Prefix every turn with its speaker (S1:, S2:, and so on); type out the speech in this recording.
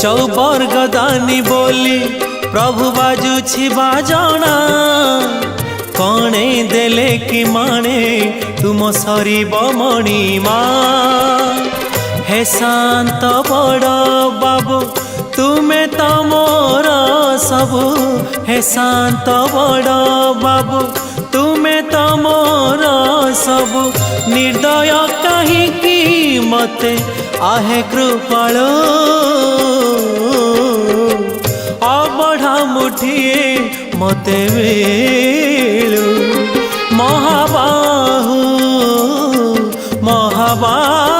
S1: चौबर्ग दानी बोली प्रभु बाजुछि बाजना कणे देले कि माने तुम सरीब मणिमा हे शांत बड़ बाबू तुमे तो मोर सबु हे शांत बड़ बाबू तुमे तो मोर सबु निर्दय कहीं मते आहे कृपाल अबढ़ा मुठिए मते मिलू महाबाहु महाबाहु